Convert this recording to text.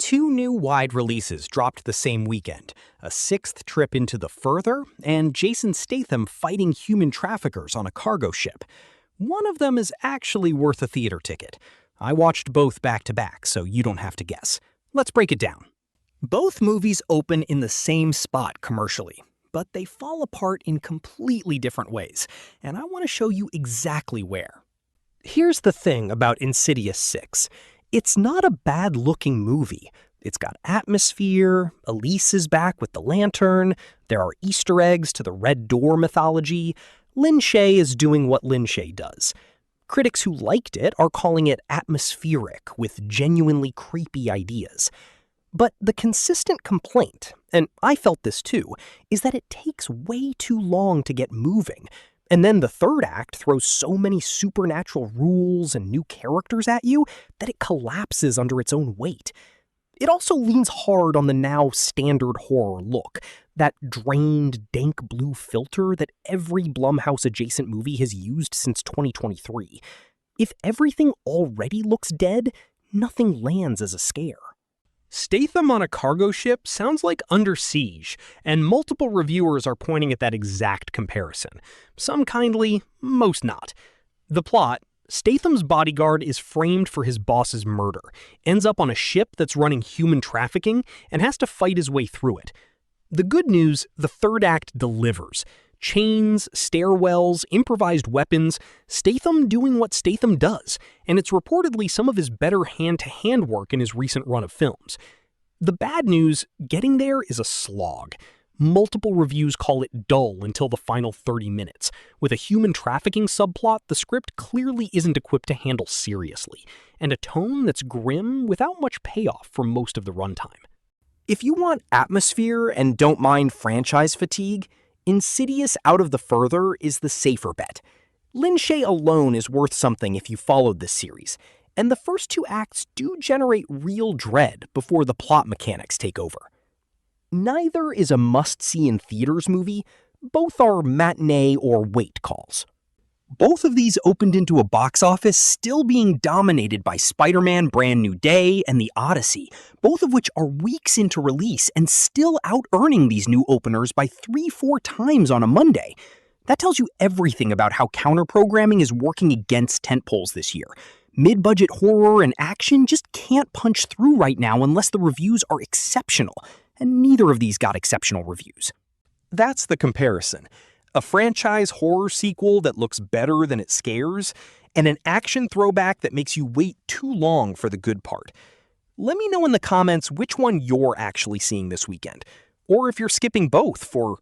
Two new wide releases dropped the same weekend, a sixth trip into the further, and Jason Statham fighting human traffickers on a cargo ship. One of them is actually worth a theater ticket. I watched both back-to-back, so you don't have to guess. Let's break it down. Both movies open in the same spot commercially, but they fall apart in completely different ways, and I want to show you exactly where. Here's the thing about Insidious 6. It's not a bad-looking movie. It's got atmosphere, Elise is back with the lantern, there are Easter eggs to the Red Door mythology. Lin Shaye is doing what Lin Shaye does. Critics who liked it are calling it atmospheric, with genuinely creepy ideas. But the consistent complaint, and I felt this too, is that it takes way too long to get moving. And then the third act throws so many supernatural rules and new characters at you that it collapses under its own weight. It also leans hard on the now standard horror look, that drained, dank blue filter that every Blumhouse-adjacent movie has used since 2023. If everything already looks dead, nothing lands as a scare. Statham on a cargo ship sounds like Under Siege, and multiple reviewers are pointing at that exact comparison. Some kindly, most not. The plot: Statham's bodyguard is framed for his boss's murder, ends up on a ship that's running human trafficking, and has to fight his way through it. The good news, the third act delivers. Chains, stairwells, improvised weapons, Statham doing what Statham does, and it's reportedly some of his better hand-to-hand work in his recent run of films. The bad news, getting there is a slog. Multiple reviews call it dull until the final 30 minutes. With a human trafficking subplot, the script clearly isn't equipped to handle seriously, and a tone that's grim without much payoff for most of the runtime. If you want atmosphere and don't mind franchise fatigue, Insidious Out of the Further is the safer bet. Lin Shaye alone is worth something if you followed this series, and the first two acts do generate real dread before the plot mechanics take over. Neither is a must-see in theaters movie, both are matinee or wait calls. Both of these opened into a box office still being dominated by Spider-Man Brand New Day and The Odyssey, both of which are weeks into release and still out-earning these new openers by 3-4 times on a Monday. That tells you everything about how counter-programming is working against tentpoles this year. Mid-budget horror and action just can't punch through right now unless the reviews are exceptional, and neither of these got exceptional reviews. That's the comparison. A franchise horror sequel that looks better than it scares, and an action throwback that makes you wait too long for the good part. Let me know in the comments which one you're actually seeing this weekend, or if you're skipping both for